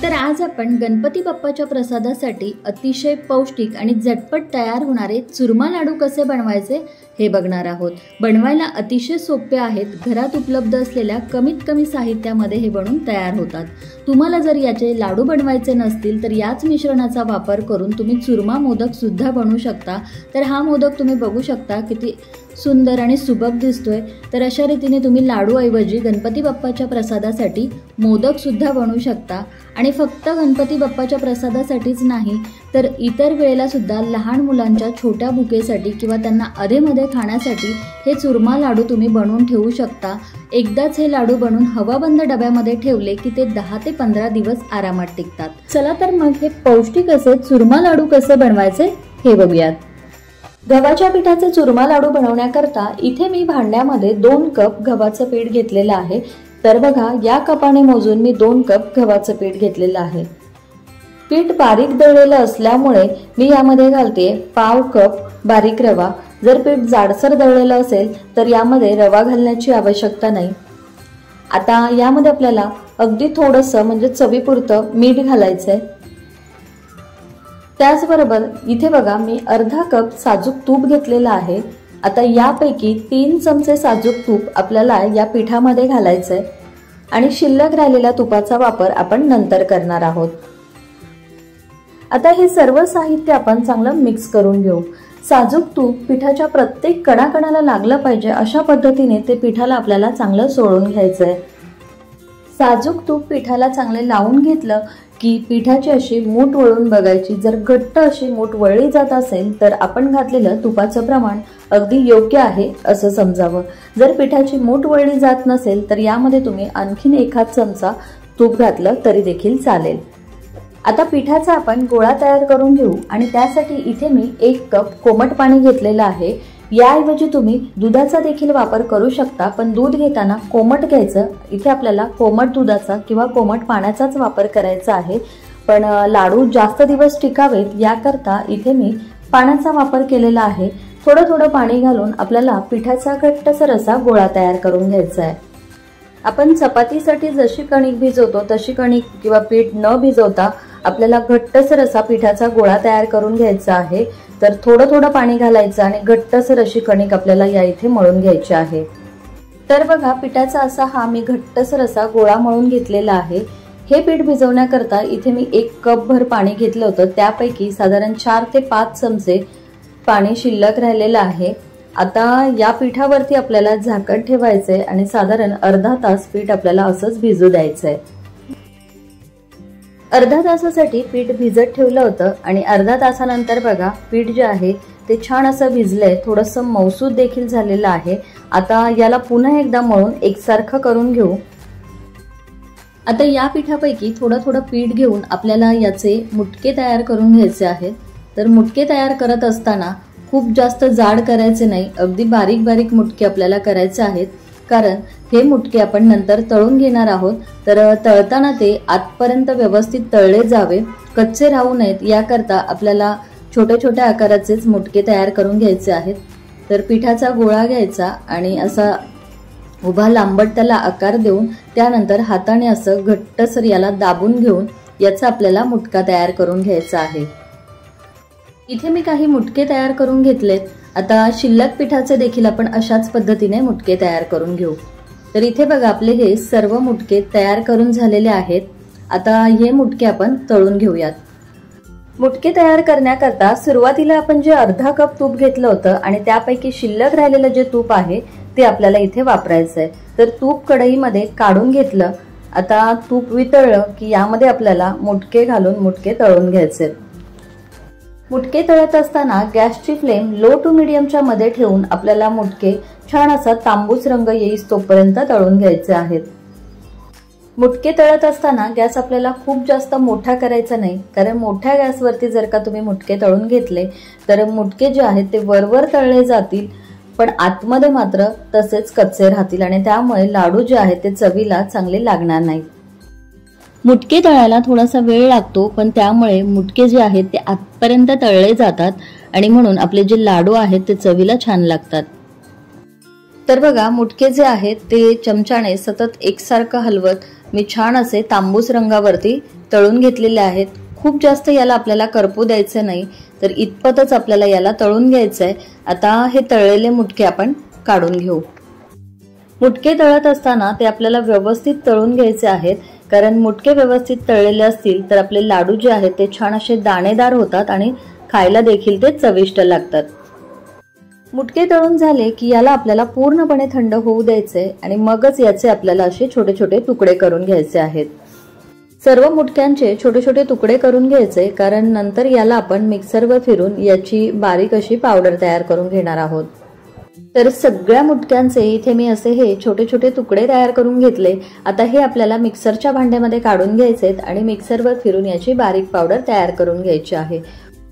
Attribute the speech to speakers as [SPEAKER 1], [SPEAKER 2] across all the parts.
[SPEAKER 1] तर आज आपण गणपती बाप्पाच्या प्रसादासाठी अतिशय पौष्टिक आणि झटपट तयार होणारे चुरमा लाडू कसे बनवायचे हे बघणार आहोत। बनवायला अतिशय सोपे आहेत। घरात उपलब्ध असलेल्या कमीत कमी साहित्यामध्ये हे बनवून तयार होतात। तुम्हाला जर याचे लाडू बनवायचे नसतील तर याच मिश्रणाचा वापर करून तुम्ही चुरमा मोदक सुद्धा बनवू शकता। तर हा मोदक तुम्ही बघू शकता किती सुंदर आणि सुबक दिसतोय। तर अशा रीतीने तुम्ही लाडू ऐवजी गणपती बाप्पाच्या प्रसादासाठी मोदक सुद्धा बनवू शकता। आणि फक्त गणपती बाप्पाच्या प्रसादासाठीच नाही तर इतर वेळेला सुद्धा लहान मुलांच्या छोट्या भुकेसाठी किंवा त्यांना अधेमध्ये खाण्यासाठी हे चुरमा लाडू तुम्ही बनवून ठेवू शकता। एकदाच हे लाडू बनवून हवाबंद डब्यामध्ये ठेवले की ते 10 ते 15 दिवस आरामात टिकतात। चला तर मग हे पौष्टिक असे चुरमा लाडू कसे बनवायचे हे बघूयात। गव्हाच्या पिठाचे चुरमा लाडू बनवण्याकरता इथे मी भांड्यामध्ये 2 कप गव्हाचं पीठ घेतलेलं आहे। तर बघा या कपाने मोजून मी 2 कप गव्हाचं पीठ घेतलेलं आहे। पीठ बारीक दळलेलं असल्यामुळे मी यामध्ये घालते पाव कप बारीक रवा। जर पीठ जाडसर दळलेलं असेल तर यामध्ये रवा घालण्याची आवश्यकता नाही। आता यामध्ये आपल्याला अगदी थोडंसं म्हणजे चवीपुरतं मीठ घालायचंय। त्याचबरोबर इथे बघा मी अर्धा कप साजूक तूप घेतलेलं आहे। आता यापैकी 3 चमचे साजूक तूप आपल्याला या पिठामध्ये घालायचंय आणि शिल्लक राहिलेल्या तुपाचा वापर आपण नंतर करणार आहोत। आता हे सर्व साहित्य आपण चांगलं मिक्स करून घेऊ। साजूक तूप पिठाच्या प्रत्येक कणाकणाला लागलं पाहिजे अशा पद्धतीने ते पिठाला आपल्याला चांगलं सोळून घ्यायचंय। साजूक तूप पिठाला चांगले लावून घेतलं की पिठाची अशी मूठ वळून बघायची। जर घट्ट अशी मूठ वळली जात असेल तर आपण घातलेलं तुपाचं प्रमाण अगदी योग्य आहे असं समजावं। जर पिठाची मूठ वळली जात नसेल तर यामध्ये तुम्ही आणखीन एखाद चमचा तूप घातलं तरी देखील चालेल। आता पिठाचा आपण गोळा तयार करून घेऊ आणि त्यासाठी इथे मी 1 कप कोमट पाणी घेतलेलं आहे। याऐवजी तुम्ही दुधाचा देखील वापर करू शकता, पण दूध घेताना कोमट घ्यायचं। इथे आपल्याला कोमट दुधाचा किंवा कोमट पाण्याचाच वापर करायचा आहे, पण लाडू जास्त दिवस टिकावेत याकरता इथे मी पाण्याचा वापर केलेला आहे। थोडं थोडं पाणी घालून आपल्याला पिठाचा घट्टसर असा गोळा तयार करून घ्यायचा आहे। आपण चपातीसाठी जशी कणिक भिजवतो तशी कणिक किंवा पीठ न भिजवता आपल्याला घट्टसर असा पिठाचा गोळा तयार करून घ्यायचा आहे। तर थोडं थोडं पाणी घालायचं आणि घट्टसर अशी कणिक आपल्याला या इथे मळून घ्यायची आहे। तर बघा पिठाचा असा हा मी घट्टसर असा गोळा मळून घेतलेला आहे। हे पीठ भिजवण्याकरता इथे मी 1 कप भर पाणी घेतलं होतं, त्यापैकी साधारण 4 ते 5 चमचे पाणी शिल्लक राहिलेलं आहे। आता या पिठावरती आपल्याला झाकण ठेवायचंय आणि साधारण अर्धा तास पीठ आपल्याला असंच भिजू द्यायचंय। अर्धा तासासाठी पीठ भिजत ठेवलं होतं आणि अर्धा तासानंतर बघा पीठ जे आहे ते छान असं भिजलंय, थोडंसं मऊसूद देखील झालेलं आहे। आता याला पुन्हा एकदा मळून एकसारखं करून घेऊ। आता या पिठापैकी थोडं थोडं पीठ घेऊन आपल्याला याचे मुटके तयार करून घ्यायचे आहेत। तर मुटके तयार करत असताना खूप जास्त जाड करायचे नाही, अगदी बारीक बारीक मुटके आपल्याला करायचे आहेत, कारण हे मुटके आपण नंतर तळून घेणार आहोत। तर तळताना ते आतपर्यंत व्यवस्थित तळले जावे, कच्चे राहू नयेत याकरता आपल्याला छोट्या छोट्या आकाराचेच मुटके तयार करून घ्यायचे आहेत। तर पिठाचा गोळा घ्यायचा आणि असा उभा लांबट त्याला आकार देऊन त्यानंतर हाताने असं घट्टसर याला दाबून घेऊन याचा आपल्याला मुटका तयार करून घ्यायचा आहे। इथे मी काही मुटके तयार करून घेतलेत। आता शिल्लक पिठाचे देखील आपण अशाच पद्धतीने मुटके तयार करून घेऊ। तर इथे बघा आपले हे सर्व मुटके तयार करून झालेले आहेत। आता हे मुटके आपण तळून घेऊयात। मुटके तयार करण्याकरता सुरुवातीला आपण जे अर्धा कप तूप घेतलं होतं आणि त्यापैकी शिल्लक राहिलेलं जे तूप आहे ते आपल्याला इथे वापरायचंय। तर तूप कढईमध्ये काढून घेतलं। आता तूप वितळलं की यामध्ये आपल्याला मुटके घालून मुटके तळून घ्यायचे। मुटके तळत असताना गॅसची फ्लेम लो टू मीडियमच्या मध्ये ठेवून आपल्याला मुटके छान असा तांबूस रंग येईस तोपर्यंत तळून घ्यायचे आहेत। मुटके तळत असताना गॅस आपल्याला खूप जास्त मोठा करायचा नाही, कारण मोठ्या गॅसवरती जर का तुम्ही मुटके तळून घेतले तर मुटके जे आहेत ते वरवर तळले जातील, पण आतमध्ये मात्र तसेच कच्चे राहतील आणि त्यामुळे लाडू जे आहेत ते चवीला चांगले लागणार नाहीत। मुटके तळायला थोडासा वेळ लागतो, पण त्यामुळे मुटके जे आहेत ते आतपर्यंत तळले जातात आणि म्हणून आपले जे लाडू आहेत ते चवीला छान लागतात। तर बघा मुटके जे आहेत ते चमच्याने सतत एकसारखं हलवत मी छान असे तांबूस रंगावरती तळून घेतलेले आहेत. खूप जास्त याला आपल्याला करपू द्यायचं नाही, तर इतपतच आपल्याला याला तळून घ्यायचं आहे. आता हे तळलेले मुटके आपण काढून घेऊ. मुटके तळत असताना ते आपल्याला व्यवस्थित तळून घ्यायचे आहेत, कारण मुटके व्यवस्थित तळलेले असतील तर आपले लाडू जे आहेत ते छान असे दाणेदार होतात आणि खायला देखील ते चविष्ट लागतात. मुटके तळून झाले की याला आपल्याला पूर्णपणे थंड होऊ द्यायचे आणि मगच याचे आपल्याला असे छोटे छोटे तुकडे करून घ्यायचे आहेत. सर्व मुटक्यांचे छोटे छोटे तुकडे करून घ्यायचे, कारण नंतर याला आपण मिक्सरवर फिरून याची बारीक अशी पावडर तयार करून घेणार आहोत. तर सगळ्या मुटक्यांचे इथे मी असे हे छोटे छोटे तुकडे तयार करून घेतले. आता हे आपल्याला मिक्सरच्या भांड्यामध्ये काढून घ्यायचे आणि मिक्सरवर फिरून याची बारीक पावडर तयार करून घ्यायची आहे.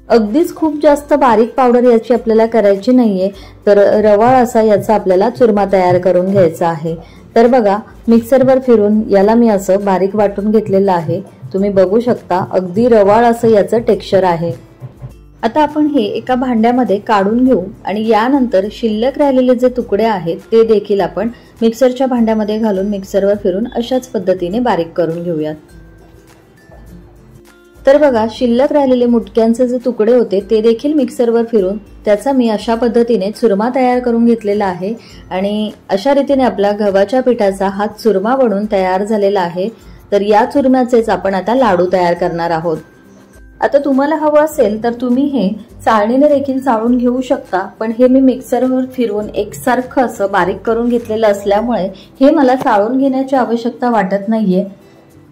[SPEAKER 1] अगदीच खूप जास्त बारीक पावडर याची आपल्याला करायची नाहीये, तर रवाळ असा याचा आपल्याला चुरमा तयार करून घ्यायचा आहे. तर बघा, मिक्सरवर फिरून याला मी असं बारीक वाटून घेतलेलं आहे. तुम्ही बघू शकता अगदी रवाळ असं याचं टेक्स्चर आहे. आता आपण हे एका भांड्यामध्ये काढून घेऊ आणि यानंतर शिल्लक राहिलेले जे तुकडे आहेत ते देखील आपण मिक्सरच्या भांड्यामध्ये घालून मिक्सरवर फिरून अशाच पद्धतीने बारीक करून घेऊयात. तर बघा, शिल्लक राहिलेले मुटक्यांचे जे तुकडे होते ते देखील मिक्सरवर फिरून त्याचा मी अशा पद्धतीने चुरमा तयार करून घेतलेला आहे आणि अशा रीतीने आपला गव्हाच्या पिठाचा हा चुरमा बनून तयार झालेला आहे. तर या चुरम्याचेच आपण आता लाडू तयार करणार आहोत. आता तुम्हाला हवं असेल तर तुम्ही हे चाळणीने देखील चाळून घेऊ शकता, पण हे मी मिक्सरवर फिरवून एकसारखं असं बारीक करून घेतलेलं असल्यामुळे हे मला चाळून घेण्याची आवश्यकता वाटत नाहीये,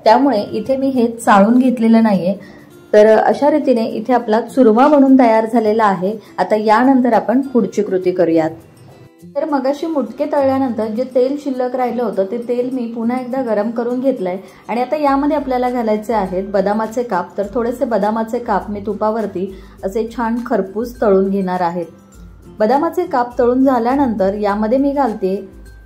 [SPEAKER 1] त्यामुळे इथे मी हे चाळून घेतलेलं नाहीये. तर अशा रीतीने इथे आपला चुरमा बनून तयार झालेला आहे. आता यानंतर आपण पुढची कृती करूयात. तर मगाशी मुटके तळल्यानंतर जे तेल शिल्लक राहिलं होतं ते तेल मी पुन्हा एकदा गरम करून घेतलंय आणि आता यामध्ये आपल्याला घालायचे आहेत बदामाचे काप. तर थोडेसे बदामाचे काप मी तुपावरती असे छान खरपूस तळून घेणार आहेत. बदामाचे काप तळून झाल्यानंतर यामध्ये मी घालते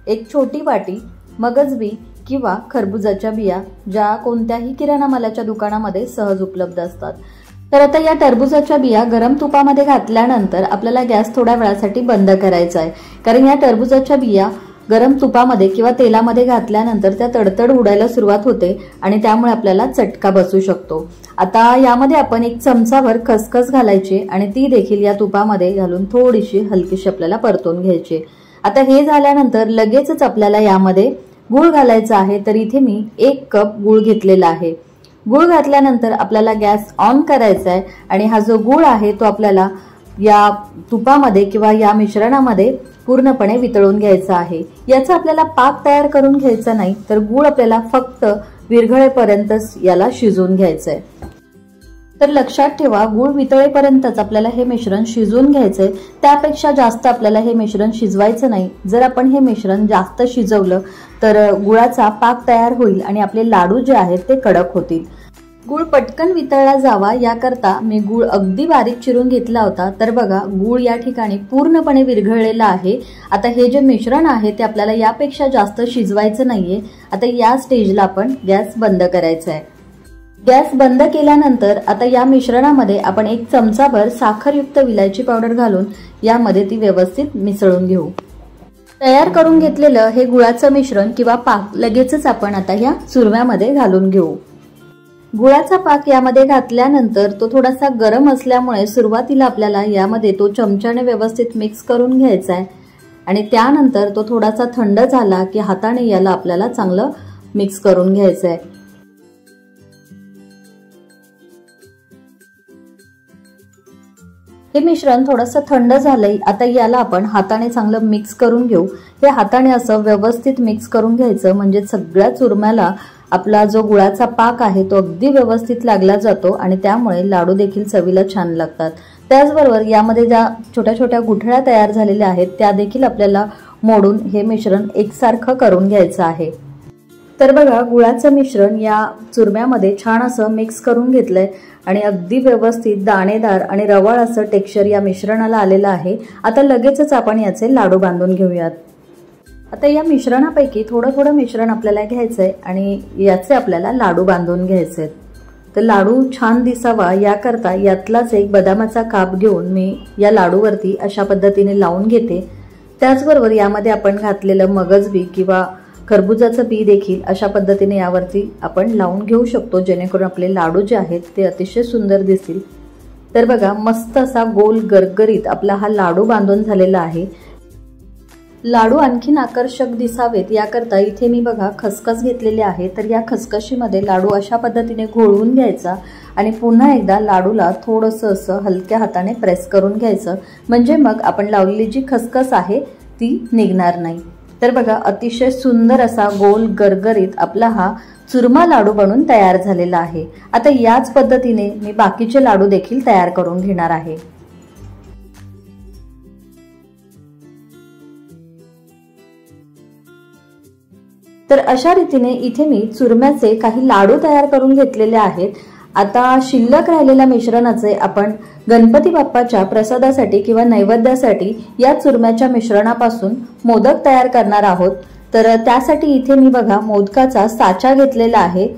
[SPEAKER 1] एक छोटी वाटी मगजबी किंवा खरबुजाच्या बिया, ज्या कोणत्याही किराणा मालाच्या दुकानामध्ये सहज उपलब्ध असतात. तर आता या टरबुजाच्या बिया गरम तुपामध्ये घातल्यानंतर आपल्याला गॅस थोड्या वेळासाठी बंद करायचा आहे, कारण या टरबुजाच्या बिया गरम तुपामध्ये किंवा तेलामध्ये घातल्यानंतर त्या तडतड उडायला सुरुवात होते आणि त्यामुळे आपल्याला चटका बसू शकतो. आता यामध्ये आपण एक चमचाभर खसखस घालायची आणि ती देखील या तुपामध्ये घालून थोडीशी हलकीशी आपल्याला परतून घ्यायची. आता हे झाल्यानंतर लगेचच आपल्याला यामध्ये गूळ घालायचा आहे. तर इथे मी 1 कप गूळ घेतलेला आहे. गूळ घातल्यानंतर आपल्याला गॅस ऑन करायचा आहे आणि हा जो गूळ आहे तो आपल्याला या तुपामध्ये किंवा या मिश्रणामध्ये पूर्णपणे वितळून घ्यायचा आहे. याचा आपल्याला पाक तयार करून घ्यायचा नाही, तर गूळ आपल्याला फक्त विरघळेपर्यंतच याला शिजवून घ्यायचं आहे. तर लक्षात ठेवा, गूळ वितळेपर्यंतच आपल्याला हे मिश्रण शिजवून घ्यायचंय, त्यापेक्षा जास्त आपल्याला हे मिश्रण शिजवायचं नाही. जर आपण हे मिश्रण जास्त शिजवलं तर गुळाचा पाक तयार होईल आणि आपले लाडू जे आहेत ते कडक होतील. गूळ पटकन वितळला जावा याकरता मी गूळ अगदी बारीक चिरून घेतला होता. तर बघा, गूळ या ठिकाणी पूर्णपणे विरघळलेला आहे. आता हे जे मिश्रण आहे ते आपल्याला यापेक्षा जास्त शिजवायचं नाहीये. आता या स्टेजला आपण गॅस बंद करायचा आहे. गॅस बंद केल्यानंतर आता या मिश्रणामध्ये आपण 1 चमचाभर साखरयुक्त विलायची पावडर घालून यामध्ये ती व्यवस्थित मिसळून घेऊ. तयार करून घेतलेलं हे गुळाचं मिश्रण किंवा पाक लगेचच आपण आता या चुरम्यामध्ये घालून घेऊ. गुळाचा पाक यामध्ये घातल्यानंतर तो थोडासा गरम असल्यामुळे सुरुवातीला आपल्याला यामध्ये तो चमच्याने व्यवस्थित मिक्स करून घ्यायचा आहे आणि त्यानंतर तो थोडासा थंड झाला की हाताने याला आपल्याला चांगलं मिक्स करून घ्यायचं आहे. हे मिश्रण थोडंसं थंड झालंय. आता याला आपण हाताने चांगलं मिक्स करून घेऊ. हे हाताने असं व्यवस्थित मिक्स करून घ्यायचं, म्हणजे सगळ्या चुरम्याला आपला जो गुळाचा पाक आहे तो अगदी व्यवस्थित लागला जातो आणि त्यामुळे लाडू देखील चवीला छान लागतात. त्याचबरोबर यामध्ये ज्या छोट्या छोट्या गुठळ्या तयार झालेल्या आहेत त्या देखील आपल्याला मोडून हे मिश्रण एकसारखं करून घ्यायचं आहे. तर बघा, गुळाचं मिश्रण या चुरम्यामध्ये छान असं मिक्स करून घेतलंय आणि अगदी व्यवस्थित दाणेदार आणि रवाळ असं टेक्स्चर या मिश्रणाला आलेलं आहे. आता लगेचच आपण याचे लाडू बांधून घेऊयात. आता या मिश्रणापैकी थोडं थोडं मिश्रण आपल्याला घ्यायचंय आणि याचे आपल्याला लाडू बांधून घ्यायचे. तर लाडू छान दिसावा याकरता यातलाच एक बदामाचा काप घेऊन मी या लाडूवरती अशा पद्धतीने लावून घेते. त्याचबरोबर यामध्ये आपण घातलेलं मगजबी किंवा खरबुजाचं बी देखील अशा पद्धतीने यावरती आपण लावून घेऊ शकतो, जेणेकरून आपले लाडू जे आहेत ते अतिशय सुंदर दिसतील। तर बघा मस्त असा गोल गरगरीत आपला हा लाडू बांधून झालेला आहे। लाडू आणखीन आकर्षक दिसावेत याकरता इथे मी बघा खसखस घेतलेली आहे। तर या खसखशीमध्ये लाडू अशा पद्धतीने घोळवून घ्यायचा आणि पुन्हा एकदा लाडूला थोडंसं असं हलक्या हाताने प्रेस करून घ्यायचं, म्हणजे मग आपण लावलेली जी खसखस आहे ती निघणार नाही। तर बघा अतिशय सुंदर असा गोल गरगरीत आपला हा चुरमा लाडू बनून तयार झालेला आहे। आता याच पद्धतीने मी बाकीचे लाडू देखील तयार करून घेणार आहे। तर अशा रीतीने इथे मी चुरम्याचे काही लाडू तयार करून घेतलेले आहेत। आता शिल्लक राहिलेल्या मिश्रणाचे आपण गणपती बाप्पाच्या प्रसादासाठी किंवा नैवेद्यासाठी या चुरम्याच्या मिश्रणापासून मोदक तयार करणार आहोत। तर त्यासाठी इथे मी बघा मोदकाचा साचा घेतलेला आहे।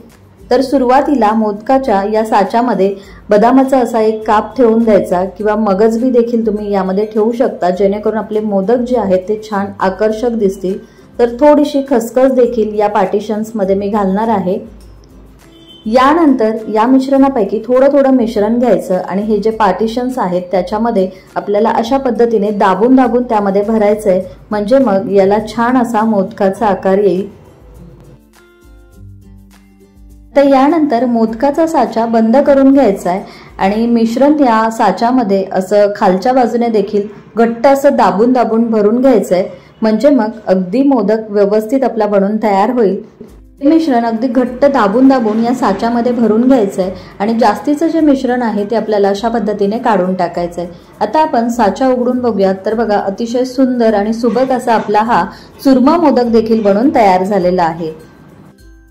[SPEAKER 1] तर सुरुवातीला मोदकाच्या या साच्यामध्ये बदामाचा असा एक काप ठेवून द्यायचा किंवा मगजबी देखील तुम्ही यामध्ये ठेवू शकता, जेणेकरून आपले मोदक जे आहेत ते छान आकर्षक दिसतील। तर थोडीशी खसखस देखील या पार्टिशन्स मध्ये मी घालणार आहे। यानंतर या मिश्रणापैकी थोडं थोडं मिश्रण घ्यायचं आणि हे जे पार्टिशन्स आहेत त्याच्यामध्ये आपल्याला अशा पद्धतीने दाबून दाबून त्यामध्ये भरायचंय, म्हणजे मग याला छान असा मोदकाचा आकार येईल। तर यानंतर मोदकाचा साचा बंद करून घ्यायचा आहे आणि मिश्रण या साच्यामध्ये असं खालच्या बाजूने देखील घट्ट असं दाबून दाबून भरून घ्यायचंय, म्हणजे मग अगदी मोदक व्यवस्थित आपला बनून तयार होईल। हे मिश्रण अगदी घट्ट दाबून दाबून या साच्यामध्ये भरून घ्यायचंय आणि जास्तीचं जे मिश्रण आहे ते आपल्याला अशा पद्धतीने काढून टाकायचंय। आता आपण साचा उघडून बघूयात। तर बघा अतिशय सुंदर आणि सुबक असा आपला हा चुरमा मोदक देखील बनून तयार झालेला आहे।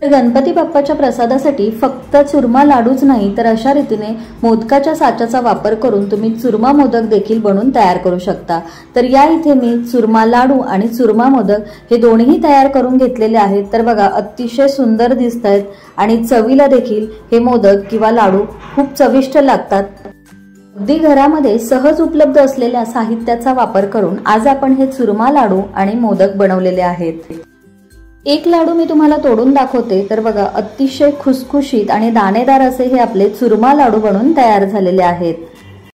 [SPEAKER 1] तर गणपती बाप्पाच्या प्रसादासाठी फक्त चुरमा लाडूच नाही, तर अशा रीतीने मोदकाच्या साच्याचा वापर करून तुम्ही चुरमा मोदक देखील बनवून तयार करू शकता। तर या इथे मी चुरमा लाडू आणि चुरमा मोदक हे दोन्ही तयार करून घेतलेले आहेत। तर बघा अतिशय सुंदर दिसत आहेत आणि चवीला देखील हे मोदक किंवा लाडू खूप चविष्ट लागतात। अगदी घरामध्ये सहज उपलब्ध असलेल्या साहित्याचा वापर करून आज आपण हे चुरमा लाडू आणि मोदक बनवलेले आहेत। एक लाडू मी तुम्हाला तोडून दाखवते। तर बघा अतिशय खुसखुशीत आणि दाणेदार असे हे आपले चुरमा लाडू बनून तयार झालेले आहेत।